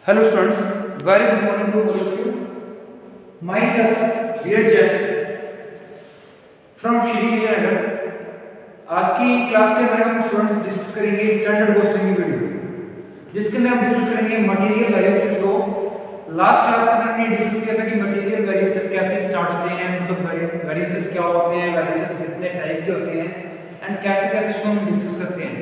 Hello students, very good morning to all of you. Myself, Dheeraj Jain from Shri Vijayanagar. आज की class के अंदर हम स्टूडेंट्स डिस्कस करेंगे स्टैंडर्ड कॉस्टिंग की वीडियो, जिसके अंदर हम डिस्कस करेंगे मटेरियल वेरिएंसेस को। लास्ट क्लास के अंदर हमने डिस्कस किया था कि मटेरियल वेरिएंसेस कैसे स्टार्ट होते हैं, मतलब वेरिएंसेस क्या होते हैं, वेरिएंसेस कितने टाइप के होते हैं एंड कैसे कैसे उसको हम डिस्कस करते हैं।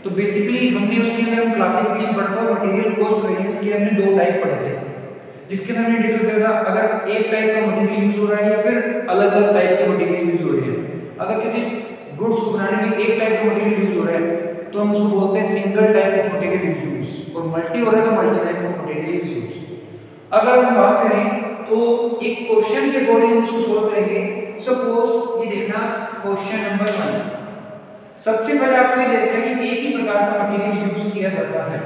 तो बेसिकली हमने उसके अंदर हम क्लासिफिकेशन पढ़ा था, मटेरियल कॉस्ट वेरिएंस के हमने दो टाइप पढ़े थे, जिसके अंदर हमने डिस्कस किया था अगर एक टाइप का मटेरियल यूज हो रहा है या फिर अलग अलग टाइप के मटेरियल यूज हो रहे हैं। अगर किसी गुड्स को बनाने में एक टाइप का मटेरियल यूज हो रहा है तो हम उसको बोलते हैं single type of material use, और मल्टी हो रहा है तो multi type of material use. अगर हम बात करें तो एक क्वेश्चन के अकॉर्डिंग हम उसको सोल्व करेंगे। सपोज ये देखना क्वेश्चन नंबर 1, सबसे पहले आपको ये देखना है कि एक ही प्रकार का मटेरियल यूज किया जाता है।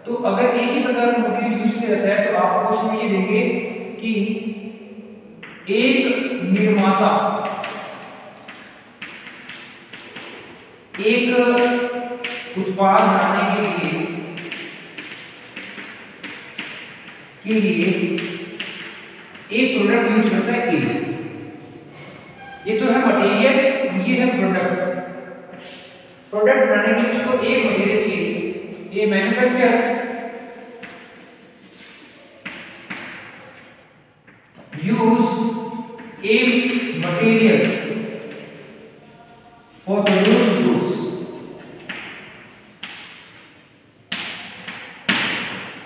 तो अगर एक ही प्रकार का मटेरियल यूज किया जाता है तो आपको क्वेश्चन में ये देंगे कि एक निर्माता एक उत्पाद बनाने के लिए एक प्रोडक्ट यूज करता है ए। ये तो है मटेरियल, ये है प्रोडक्ट। प्रोडक्ट बनाने के लिए उसको एक मटेरियल चाहिए। ये manufacture use a material for produce goods.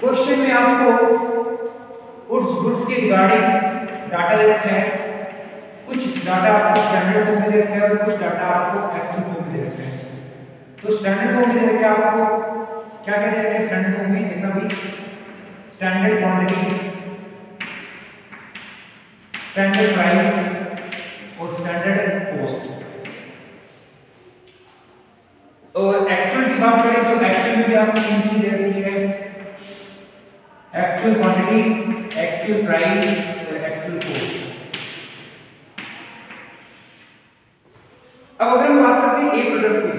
Question में आपको उस गुड्स के रिगार्डिंग डाटा दे रखा है, कुछ डाटा आपको स्टैंडर्ड फॉर्म में दे रखा है और कुछ डाटा आपको एक्चुअल फॉर्म में दे रखा है। तो स्टैंडर्ड फॉर्म में दे रखा है आपको क्या क्या दे रखा है स्टैंडर्ड फॉर्म में, देखना भाई, स्टैंडर्ड क्वांटिटी, स्टैंडर्ड प्राइस और स्टैंडर्ड कॉस्ट। और एक्चुअल की बात करें तो एक्चुअल में भी आपको तीन चीजें दे रखी है, एक्चुअल क्वांटिटी, एक्चुअल प्राइस और एक्चुअल कॉस्ट। अब अगर हम बात करते हैं एक प्रोडक्ट की,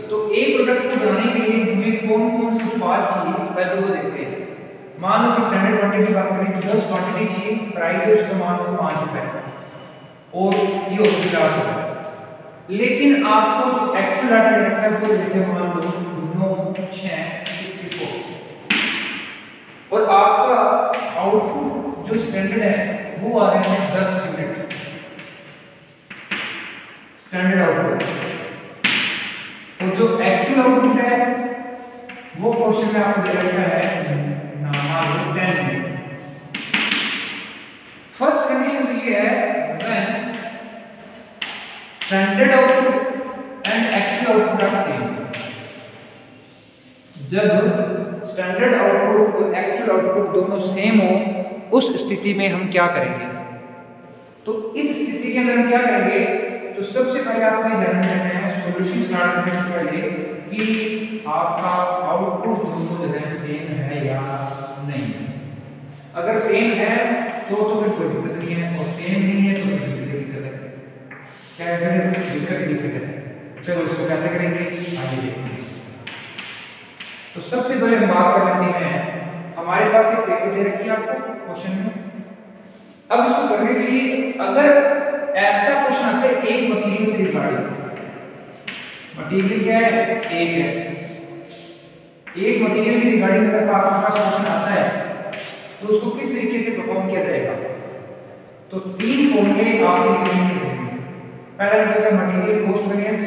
तो एक प्रोडक्ट को बनाने के लिए हमें कौन कौन से उत्पाद चाहिए पहले तो वो देखते हैं। मान लो कि स्टैंडर्ड क्वांटिटी की बात करें तो 10 क्वांटिटी चाहिए, प्राइस है उसका मान लो 5 रुपए और ये होगा 50 रुपए। लेकिन आपको जो एक्चुअल डाटा दे रखा है वो लिखे मान लो 9 6 54 और आपका आउटपुट जो स्टैंडर्ड है वो आ रहा है 10 यूनिट स्टैंडर्ड आउटपुट। और जो एक्चुअल आउटपुट है वो क्वेश्चन में आपको दे रखा है मान लो 10 यूनिट। फर्स्ट कंडीशन तो ये है when standard output and actual output are same. जब स्टैंडर्ड आउटपुट और एक्चुअल आउटपुट दोनों सेम हो उस स्थिति में हम क्या करेंगे। तो इस स्थिति के अंदर हम क्या करेंगे, तो सबसे पहले आपको ध्यान में रखना है सॉल्यूशन स्टार्ट करने से पहले कि आपका आउटपुट दोनों जगह सेम है या नहीं। अगर सेम है तो फिर कोई दिक्कत नहीं है, और सेम नहीं है तो फिर दिक्कत है। क्या करें, दिक्कत है। चलो इसको कैसे करेंगे आइए देखते हैं। तो सबसे पहले हम बात कर लेते हैं, हमारे पास एक टेबल दे रखी है आपको क्वेश्चन में। अब इसको करने के लिए अगर ऐसा क्वेश्चन आता है एक मटेरियल से रिगार्डिंग, मटेरियल क्या है, एक है, एक मटेरियल की रिगार्डिंग अगर आपके पास क्वेश्चन आता है तो उसको किस तरीके से परफॉर्म किया जाएगा। तो तीन फॉर्मूले आपके लिखने होंगे। पहला लिखेगा मटेरियल कॉस्ट वेरिएंस,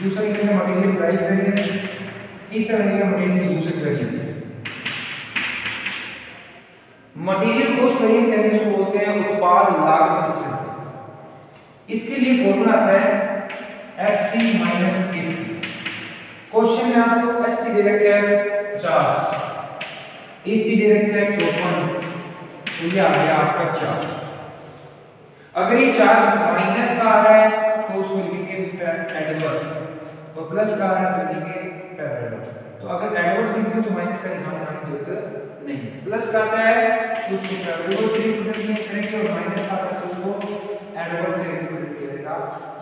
दूसरा लिखेगा मटेरियल प्राइस वेरिएंस, तीसरा लिखेगा material usage variance. Material cost variance यानी इसको बोलते हैं उत्पाद लागत विचलन। इसके लिए फॉर्मूला आता है एससी माइनस एसी। क्वेश्चन में आपको एससी दे रखा है 50, एसी दे रखा है 54, तो ये आ गया आपका 4। अगर ये 4 माइनस का आ रहा है तो उसको लिखेंगे एडवर्स, तो प्लस का आ रहा है तो लिखेंगे फेवरेबल। तो अगर एडवर्स लिखते हो तो माइनस का लिखने की जरूरत नहीं। प्लस का आता है तो उसको फेवरेबल से रिप्रेजेंट करेंगे और माइनस का आता है तो उसको एडवर्स से रिप्रेजेंट करेगा।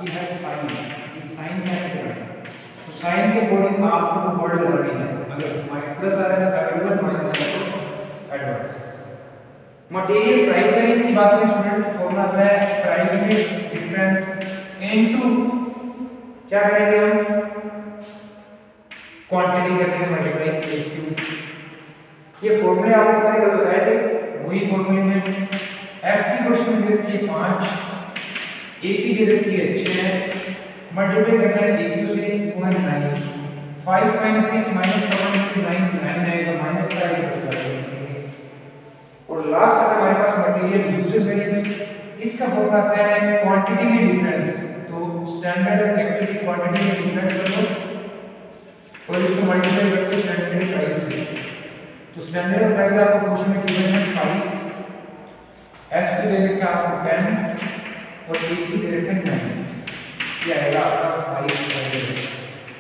ये है साइन, ये साइन कैसे करेंगे, तो साइन के अकॉर्डिंग आपको वर्ड लगानी है। अगर प्लस आ रहा है तो फेवरेबल, माइनस आ रहा है तो मटेरियल प्राइस वेरिएंस की बात करें स्टूडेंट, फॉर्मूला आता है प्राइस में डिफरेंस इनटू क्या करेंगे हम, क्वांटिटी कर देंगे मल्टीप्लाई क्यू। ये फॉर्मूले आपको मैंने कल बताए थे, वही फॉर्मूले में एस की क्वेश्चन दे रखी है 5, ए पी दे रखी है 6, मल्टीप्लाई करना है ए क्यू से, वो है 9, 5 - 6 - 7 9 9 आएगा, माइनस का आएगा और लास्ट आता है हमारे पास मटेरियल यूजेस वेरिएंस। इसका फॉर्मूला आता है क्वांटिटी में डिफरेंस, तो स्टैंडर्ड और एक्चुअली क्वांटिटी में डिफरेंस कर लो और इसको मल्टीप्लाई करके स्टैंडर्ड प्राइस से। तो स्टैंडर्ड प्राइस आपको क्वेश्चन में गिवन है 5, एस पी दे रखा है आपको 10 और ए पी दे रखा है 9, ये आएगा आपका 5।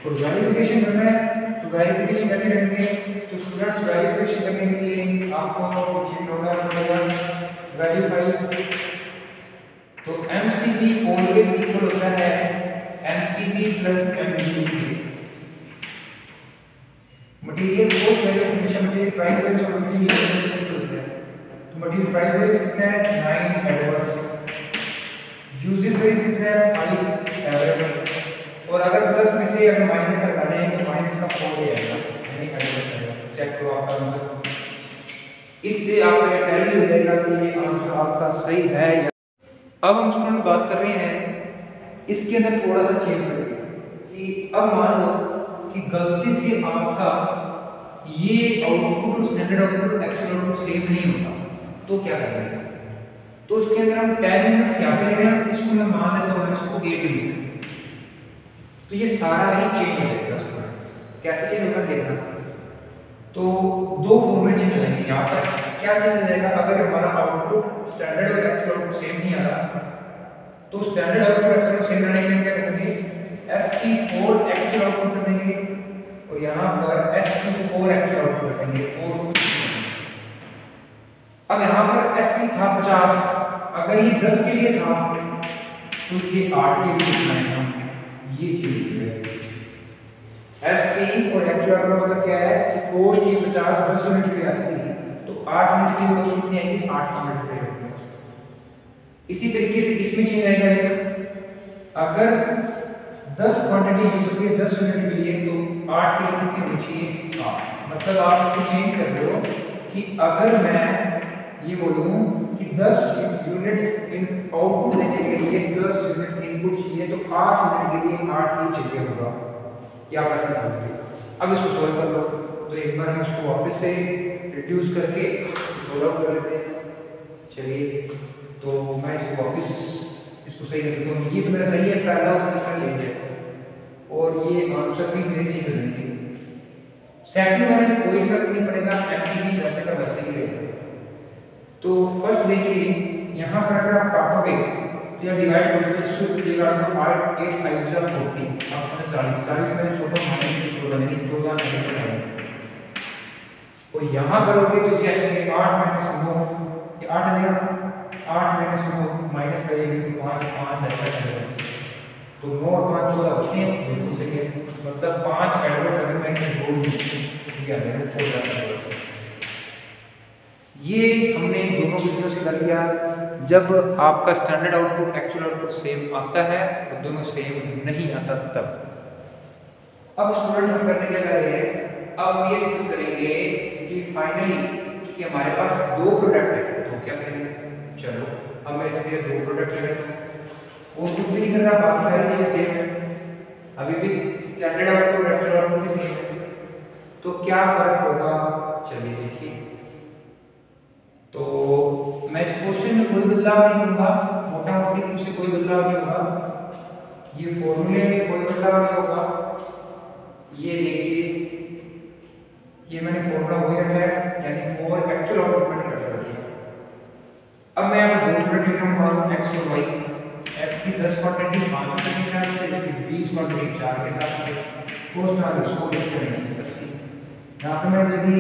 और वेरिफिकेशन करना है, तो वेरिफिकेशन कैसे करेंगे, तो स्टूडेंट्स वेरिफिकेशन करने के लिए आपको नीचे होगा पड़ेगा वेरीफाई, तो एमसीबी ऑलवेज इक्वल होता है MPV plus MGB. Material cost variance हमेशा मटेरियल प्राइस वेरिएंस और मटेरियल वेरिएंस से होता है। तो मटेरियल प्राइस वेरिएंस कितना है 9 एडवर्स, यूजेस वेरिएंस कितना है 5 एवरेज, और अगर प्लस में से अगर माइनस का डालें तो माइनस का 4 ही आएगा, यानी एडवर्स आएगा। चेक करो आपका आंसर, इससे आपको ये टैली हो जाएगा कि ये आंसर आपका सही है या। अब हम स्टूडेंट बात कर रहे हैं इसके अंदर थोड़ा सा चेंज करेंगे कि अब मान लो कि गलती से आपका ये आउटपुट और standard output actual output same नहीं होता, तो क्या करेंगे, तो इसके अंदर हम 10 यूनिट्स यहाँ पे ले रहे हैं, इसको मैं मान लेता हूँ इसको 8 यूनिट, तो ये सारा ही चेंज हो जाएगा स्टूडेंट्स। कैसे चेंज होगा देखना, तो दो फॉर्मूले चेंज हो जाएंगे यहाँ पर। क्या चेंज हो जाएगा, अगर हमारा आउटपुट स्टैंडर्ड और एक्चुअल आउटपुट सेम नहीं आ रहा, तो स्टैंडर्ड आउटपुट एक्चुअल सेम रहने के लिए क्या करेंगे, ST4 एक्चुअल आउटपुट कर देंगे और यहाँ पर ST4 एक्चुअल आउटपुट कर देंगे। और अब यहाँ पर SC था 50, अगर ये 10 के लिए था तो ये 8 के लिए बनाएगा, ये चीज है। SC और एक्चुअल का मतलब क्या है कि कॉस्ट ये 50 10 यूनिट की आती थी, तो 8 यूनिट की कॉस्ट कितनी आएगी, 8 यूनिट की आएगी। इसी तरीके से इसमें चेंज आएगा, अगर 10 क्वांटिटी यूज होती है 10 यूनिट के लिए, तो 8 के लिए कितनी होनी चाहिए 8। मतलब आप इसको चेंज कर रहे हो कि अगर मैं ये बोलूं कि 10 यूनिट इन आउटपुट देने के लिए 10 यूनिट इनपुट चाहिए, तो 8 यूनिट के लिए 8 ही चाहिए होगा, या आप ऐसे बोलोगे। अब इसको सॉल्व कर लो, तो एक बार हम इसको वापस से रिड्यूस करके सॉल्व आउट कर लेते हैं। चलिए, तो मैं इसको वापस इसको सही कर देता हूँ, ये तो मेरा सही है, पहला और तीसरा चेंज है और ये आंसर भी मेरे चेंज हो जाएंगे। सेकंड वाले में कोई फर्क नहीं पड़ेगा, एमपीवी वैसे का वैसे ही रहेगा। तो फर्स्ट देखिए यहाँ पर अगर आप काटोगे तो यह डिवाइड होगा, तो इसको डिवाइड करो 8 8 5 जा 40, आपको 40 40 में छोटा माइनस से 14 यानी 14 माइनस 7, और यहाँ करोगे तो क्या आएंगे 8 माइनस 9, ये 8 आएगा, 8 माइनस 9 माइनस करेंगे तो 5 5 आएगा, तो 9 और 5 14 बचते हैं, बिल्कुल सही है। मतलब 5 एडवर्स अगर मैं इसमें जोड़ दूँ तो क्या आ जाएगा 14 एडवर्स। ये हमने दोनों वीडियो से कर लिया। जब आपका standard output actual output same आता है और दोनों सेम नहीं आता तब। अब स्टूडेंट हम करने क्या कर रहे हैं, अब हम ये डिस्कस करेंगे कि फाइनली कि हमारे पास दो प्रोडक्ट है, तो क्या करेंगे, चलो अब मैं इसके दो प्रोडक्ट ले लेता हूँ और कुछ भी नहीं कर रहा, बाकी सारी चीजें सेम है, अभी भी स्टैंडर्ड आउटपुट एक्चुअल आउटपुट भी सेम है, तो क्या फर्क होगा, चलिए देखिए। तो मैं इस क्वेश्चन में कोई बदलाव नहीं करूंगा, मोटा मोटी रूप से कोई बदलाव नहीं होगा, ये फॉर्मूले में कोई बदलाव नहीं होगा। ये देखिए, ये मैंने फॉर्मूला वही रखा है, यानी 4 एक्चुअल आउटपुट मैंने रख दिया। अब मैं यहाँ पर दो प्रोडक्ट लिख रहा हूँ x और y, x की 10 क्वांटिटी 5 रुपए के हिसाब से, इसकी 20 क्वांटिटी 4 के हिसाब से, कॉस्ट आ गई 100 इस तरह की 80। यहाँ पे मैंने देखी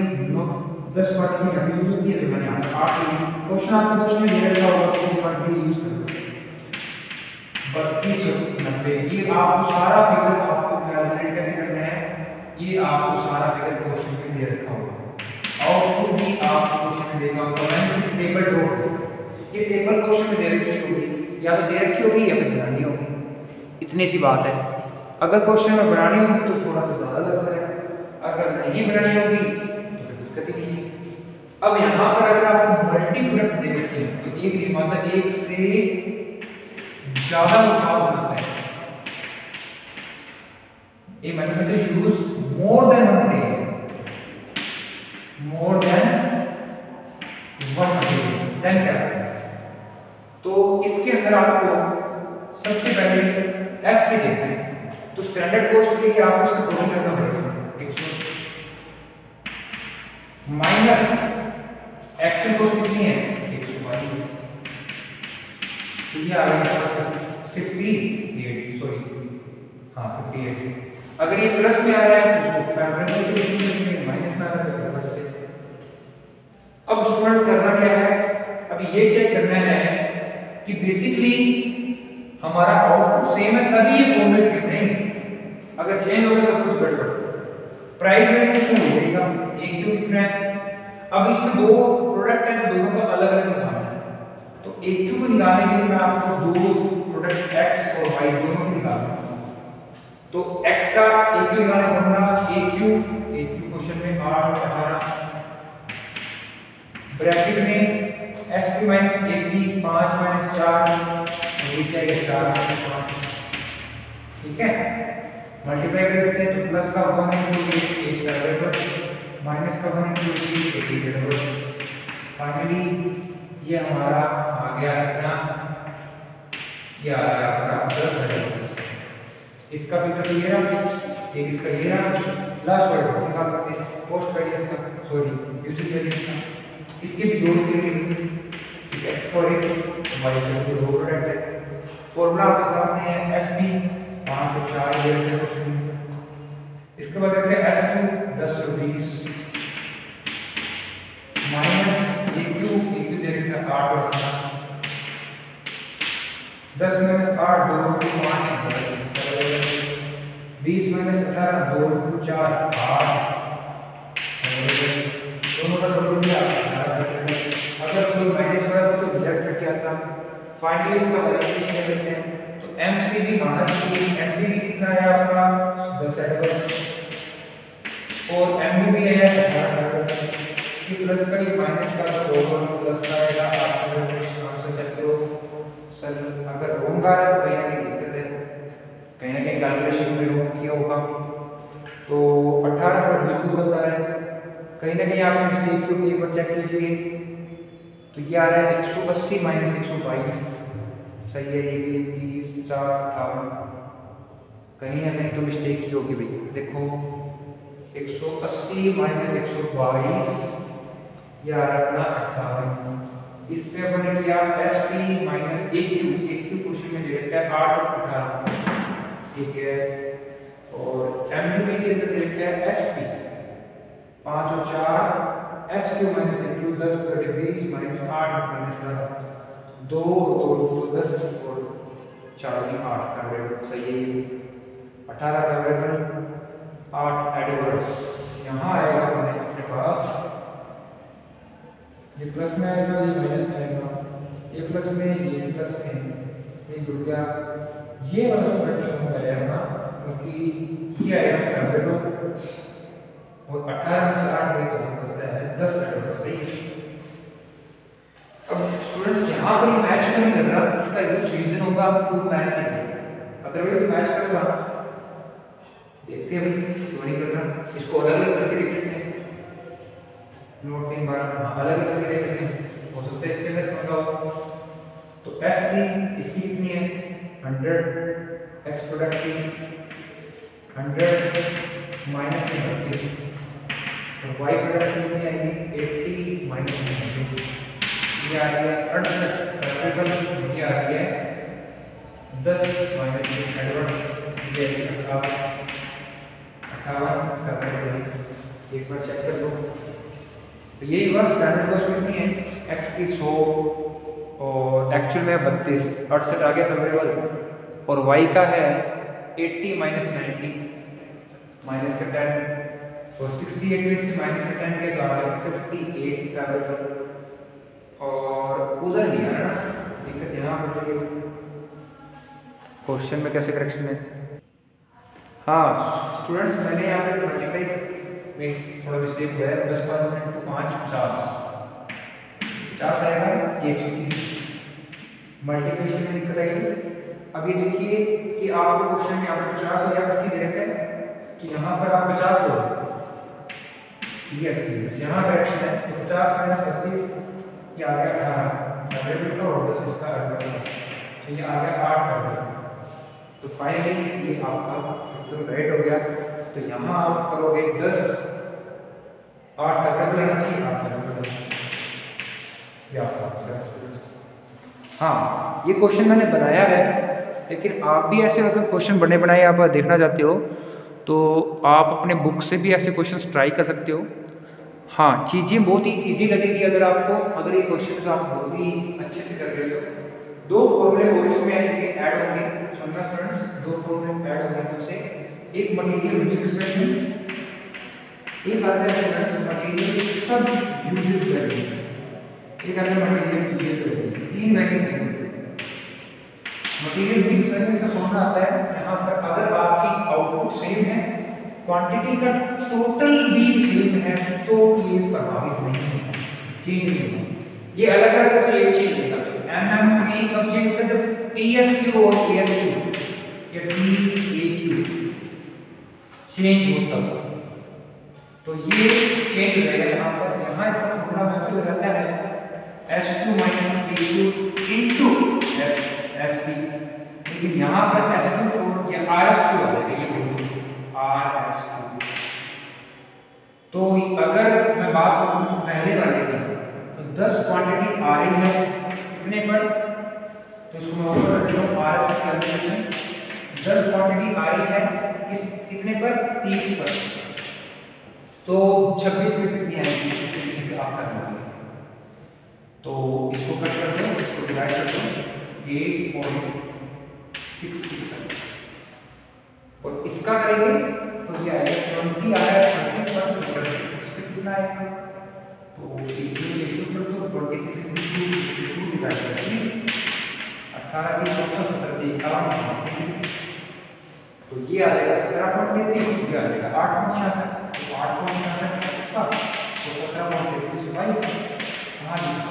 10 क्वांटिटी अभी यूज होती है, तो मैंने यहाँ पर 8 ली। क्वेश्चन आपको क्वेश्चन में दिया गया होगा कि क्वांटिटी यूज करो 3290। ये आपको सारा फिगर आपको कैलकुलेट कैसे करना है, ये आपको सारा फिगर क्वेश्चन में दे रखा होगा, आउटपुट भी आपको क्वेश्चन में देगा होगा। मैंने सिर्फ टेबल ड्रॉ की, ये टेबल क्वेश्चन में दे रखी होगी, या तो दे रखी होगी या फिर बनानी होगी, इतनी सी बात है। अगर क्वेश्चन में बनानी होगी तो थोड़ा सा ज़्यादा लगता है, अगर नहीं बनानी होगी तो फिर दिक्कत ही नहीं है। अब यहाँ पर अगर आपको मल्टी प्रोडक्ट दे रखी है तो एक निर्माता एक से ज़्यादा उत्पाद बनाता है। A manufacturer use more than one material, more than one material, then क्या है? तो इसके अंदर आपको सबसे पहले एस से देखना है, तो स्टैंडर्ड कॉस्ट के लिए आपको इसको टोटल करना पड़ेगा 180 माइनस एक्चुअल कॉस्ट कितनी है 122, तो ये आ गया 58, सॉरी हाँ 58। अगर ये प्लस में आ रहा है तो उसको फेवरेबल से लिखेंगे, माइनस में आ रहा है तो प्लस से। अब स्टूडेंट्स करना क्या है, अभी ये चेक करना है कि बेसिकली हमारा आउटपुट सेम है तभी ये फॉर्मूले से बनेंगे, अगर चेंज होगा सब कुछ गड़बड़। प्राइस रेंज इसमें हो जाएगा, एक क्यों कितना है। अब इसमें दो प्रोडक्ट हैं तो दोनों का अलग अलग निकालना है, तो एक क्यू को निकालने के लिए मैं आपको दो प्रोडक्ट एक्स और वाई दोनों को निकालूंगा। तो x का एक क्यू निकालना होगा, एक क्यू क्वेश्चन में 8 18 ब्रैकेट में sp माइनस ap 5 माइनस 4 नीचे आएगा 4 5, ठीक है। मल्टीप्लाई कर देते हैं तो प्लस का 1 into 8 एक फेवरेबल, माइनस का 1 into 3 एक रिवर्स। फाइनली ये हमारा आ गया कितना, ये आ गया आपका 10 रिवर्स। इसका भी तो ये रहा, एक इसका ये रहा, लास्ट वर्ड निकाल सकते हैं पोस्ट वैल्यूज का, सॉरी यूजेज वैल्यूज का। इसके भी दो डिग्री एक्स और एक वाई का दो प्रोडक्ट है। फॉर्मूला आप निकालते हैं एसपी 5 और 4 ये रखते हैं क्वेश्चन में। इसके बाद रखते हैं एस2 10 और 20 माइनस एक्यू दे रखा है 8 और 18, 10 माइनस 8 2 into 5 10, 20 माइनस 18 2 into 4 8, दोनों का टोटल क्या अगर कोई माइनस हो तो डिडक्ट करके आता। फाइनली इसका मल्टीप्लिकेशन कर सकते हैं, तो एमसीबी माइनस एमबी कितना है आपका 10 एडवर्स और एमबी है 18 कि प्लस का ये माइनस का तो प्लस का आएगा 8 से चेक करो सर, अगर रोंग आ रहा है तो कहीं ना कहीं दिक्कत है, कहीं ना कहीं कैलकुलेशन में रोंग किया होगा। तो 18 पर बिल्कुल गलत आ रहा है, कहीं ना कहीं आपने मिस्टेक क्यों की एक बार चेक कीजिए। तो ये आ रहा है 180 माइनस 122, सही है ये भी 30 50 58, कहीं ना कहीं तो मिस्टेक की होगी भाई। देखो 180 माइनस 122 ये आ रहा है 58, इसमें अपने किया sp माइनस एक क्यू क्वेश्चन में दे रखा है 8 और 18, ठीक है। और एमक्यू के अंदर दे रखा है sp 5 और 4 sq माइनस एक क्यू 10 बटे 20 माइनस 8 माइनस 12 2 2 10 और 4 की 8 फेवरेबल, सही है 18 फेवरेबल 8 एडवर्स। यहाँ आएगा अपने पास ये प्लस में आएगा, ये माइनस में आएगा, ये प्लस में ये प्लस में, ये जुड़ गया, ये वाला स्टूडेंट में आएगा ना, क्योंकि ये आएगा फेवरेबल और 18 में से 8 में तो बचता है 10 एडवर्स, सही। अब स्टूडेंट्स यहाँ पर मैच नहीं कर रहा, इसका कुछ रीजन होगा, आप कोई मैच नहीं करेगा, अदरवाइज मैच कर रहा। देखते हैं भाई क्यों नहीं कर रहा, इसको अलग अलग करके देख लेते हैं, नोट 3 बार अलग अलग करके देख लेते हैं, हो सकता है इसके अंदर पंगा हो। तो एस सी इसकी कितनी है 100, एक्स प्रोडक्ट की 100 माइनस 32 और वाई प्रोडक्ट की कितनी आएगी 80 माइनस 90, ये आ रही है 68 फेवरेबल, ये आ रही है 10 माइनस एडवर्स, ये आ रही है 58 फेवरेबल। एक बार चेक कर लो, तो यही हुआ स्टैंडर्ड कॉस्ट कितनी है x की 100 और एक्चुअल में 32 68 आ गया फेवरेबल, और y का है 80 माइनस 90 माइनस का 10 तो 68 में से माइनस का 10 किया तो आ गया 58 फेवरेबल, और उधर नहीं आ रहा ना, दिक्कत यहाँ पर रही है। क्वेश्चन में कैसे करेक्शन है? हाँ स्टूडेंट्स, मैंने यहाँ पे मल्टीप्लाई में थोड़ा मिस्टेक हुआ है। 10 पर 5 50 आएगा, ये 130 मल्टीप्लिकेशन में दिक्कत आएगी। अब ये देखिए कि आपको क्वेश्चन में यहाँ पर 50 और 80 दे रखे हैं, तो यहाँ पर आप 50 लो, ये 80, बस यहाँ करेक्शन है। तो 50 माइनस 32 ये आ गया 18 और 10 इसका 18, तो ये आ गया 8। तो फाइनली ये आपका उत्तर राइट हो गया। तो यहाँ आप करोगे 10, 8 तक रहना चाहिए, 8 तक ये आपका आंसर। हाँ ये क्वेश्चन मैंने बनाया है, लेकिन आप भी ऐसे अगर क्वेश्चन बने बनाए आप देखना चाहते हो तो आप अपने बुक से भी ऐसे क्वेश्चंस ट्राई कर सकते हो। हाँ चीज़ें बहुत ही इजी लगेगी अगर आपको, अगर ये क्वेश्चंस आप बहुत ही अच्छे से कर रहे हो। 2 फॉर्मूले और इसमें आएंगे, ऐड होंगे, सुनना स्टूडेंट्स, 2 फॉर्मूले ऐड होंगे हमसे। एक मटेरियल मिक्स वैल्यूज, एक आता है स्टूडेंट्स मटेरियल सब यूजेस वैल्यूज, एक आता है मटेरियल यूजेस वैल्यूज। 3 वैल्यूज हैं। मटेरियल मिक्स वैल्यूज का फॉर्मूला आता है यहाँ पर, अगर आपकी आउटपुट सेम है, क्वांटिटी का टोटल भी सेम है, तो ये प्रभावित नहीं है, चेंज नहीं होगा। ये अलग अलग है तो ये चेंज होगा। एमएम कब चेंज होता है? जब टीएसक्यू और एएसक्यू या टीएक्यू चेंज होता है, तो ये चेंज हो जाएगा यहाँ पर। यहाँ इसका फॉर्मूला वैसे हो जाता है S2 - AQ इनटू SP, लेकिन यहाँ पर S2 और या RS2 आ जाएगा, ये RS2। तो अगर मैं बात करूँ तो पहले वाले की, तो 10 क्वांटिटी आ रही है कितने पर, तो इसको मैं ऊपर रख देता हूँ RS की कैलकुलेशन। 10 क्वांटिटी आ रही है कितने पर, 30 पर, तो 26 में कितनी आएगी, इस तरीके से आप कर लोगे। तो इसको कट कर दो, इसको डिवाइड कर दो, 8.667, और इसका करेंगे तो ये आएगा 20 आ रहा है 20 पर 26 पे कितना आएगा, तो 26 डिवाइड करके 18 की 17 51, तो ये आ जाएगा 17.33, ये आ जाएगा 8.66, तो 8.66 इसका, तो 17.33 भाई कहाँ लिखा,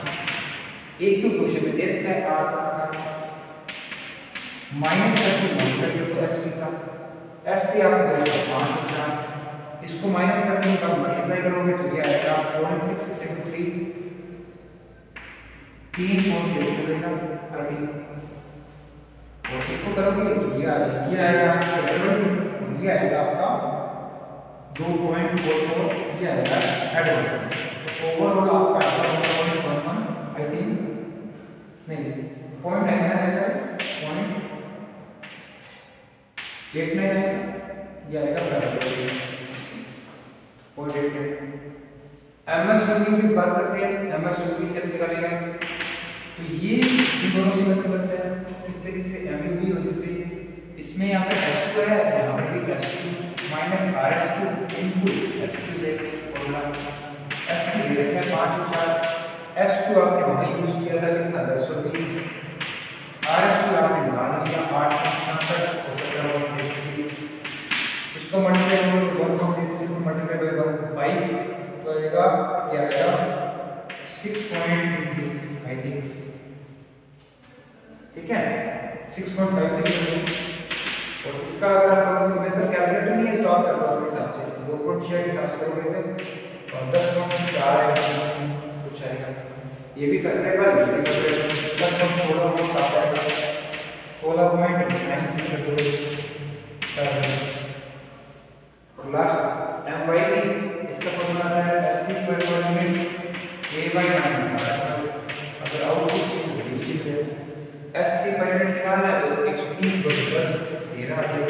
एक क्यों क्वेश्चन में दे रखा है 8 का माइनस करके मल्टीप्लाई करो एसपी का, एसपी आपको देगा 5 और 4, इसको माइनस करने के बाद मल्टीप्लाई करोगे तो ये आएगा 0.673, 3.33 देगा आई थिंक, और इसको करोगे तो ये आएगा आपका 11, ये आएगा आपका 2.44, ये आएगा एडवांस। तो ओवरऑल आपका 1.11 आई थिंक, नहीं 0.99 आएगा, 0.89 आएगा, ये आएगा बराबर 0.89। एमएस वैल्यू की बात करते हैं, एमएस वैल्यू कैसे निकालेंगे, तो ये इन दोनों से मतलब बनता है किस तरीके से एमयू और इससे, इसमें यहाँ पे S2 है, यहाँ पर भी S2 minus RS2 into S2 दे फॉर्मूला, S2 दे रखा है 5 और 4, S2 आपने वहाँ यूज किया था कितना 10 और 20, RS2 आपने निकाल लिया 8.66 और 17.33, इसको मल्टीप्लाई करो तो 1.33 को मल्टीप्लाई बाय 5 तो आएगा, ये आएगा 6.33 आई थिंक, ठीक है 6.53, और इसका अगर आप करोगे तो मेरे पास कैलकुलेटर नहीं है तो आप कर लो अपने हिसाब से, 2.6 के हिसाब से करोगे तो और 10.4 आएगा कुछ आएगा, ये भी फैक्टरेबल, ये भी फैक्टरेबल, 10.16 को 7 आएगा, 16.93 कर दो, और लास्ट my इसका फॉर्मूला आता है SC per unit AY minus RS, अगर आउटपुट को डिवीजन है SC पर यूनिट निकालना है तो 130 बटे 10 13 है,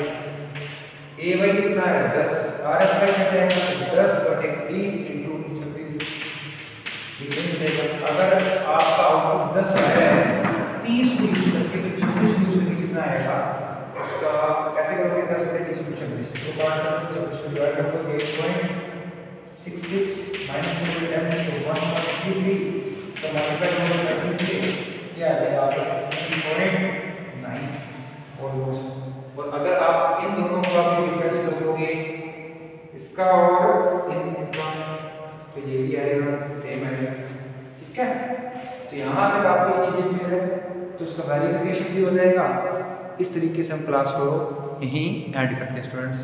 AY कितना है 10, RS कैसे आएगा 10 बटे 30 इनटू 26, ये मिलेगा। अगर आपका आउटपुट 10 आया है 30 को यूज करके तो 26 यूज करके कितना आएगा, उसका कैसे करोगे 10 बटे 30 को 26 तो काट कर 26 को डिवाइड कर दो 8.96 66 माइनस में 10 तो 1.33 इसका मल्टीप्लाई होगा 13 से क्या आएगा आपका 16.9 ऑलमोस्ट। और अगर आप इन दोनों को आप डिफरेंस करोगे इसका और इनका तो ये भी आएगा सेम आएगा, ठीक है। तो यहाँ तक आपको ये चीज़ें क्लियर है, तो इसका वेरिफिकेशन भी हो जाएगा। इस तरीके से हम क्लास को यहीं एंड करते हैं स्टूडेंट्स।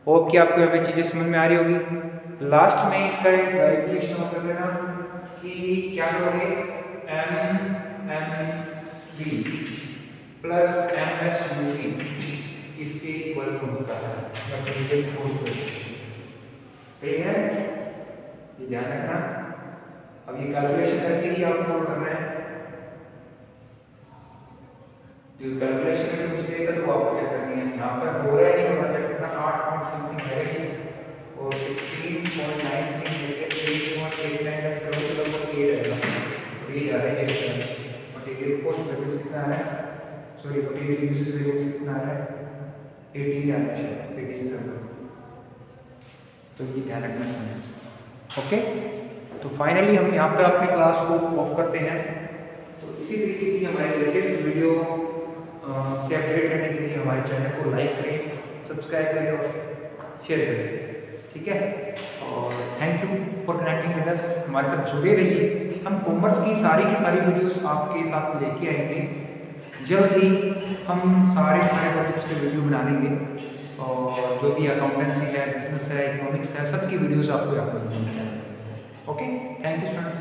होप कि आपको यहाँ पे चीज़ें समझ में आ रही होगी। लास्ट में इसका एक वेरिफिकेशन कर देना कि क्या करोगे MMV प्लस MSUV इसके इक्वल होता है, ठीक है, ये ध्यान रखना। अब ये कैलकुलेशन करके ही आपको करना है, जो कैलकुलेशन में कुछ देगा तो आपको चेक करनी है। यहाँ पर हो रहा है नहीं हो रहा, चेक करना 8 पॉइंट समथिंग है ये और 16.93 में से 8.89 प्लस करो तो लगभग ये रहेगा, और ये जा रहा है 8 प्लस मटेरियल कॉस्ट वेरिएंस कितना आ रहा है, सॉरी मटेरियल यूजेस वेरिएंस कितना आ रहा है 18 आ रहा है, 18 तो ये ध्यान रखना स्टूडेंट्स। ओके, तो फाइनली हम यहाँ पे अपनी क्लास को ऑफ करते हैं। तो इसी तरीके की हमारे लेटेस्ट वीडियो से अपडेट करने के लिए हमारे चैनल को लाइक करें, सब्सक्राइब करें और शेयर करें, ठीक है। और thank you for connecting with us, हमारे साथ जुड़े रहिए। हम कॉमर्स की सारी वीडियोस आपके साथ लेके आएंगे जल्द ही। हम सारे टॉपिक्स पे वीडियो बना लेंगे और जो भी अकाउंटेंसी है, बिजनेस है, इकोनॉमिक्स है, सबकी वीडियोस आपको यहाँ पर मिल जाएंगी। Okay, thank you students.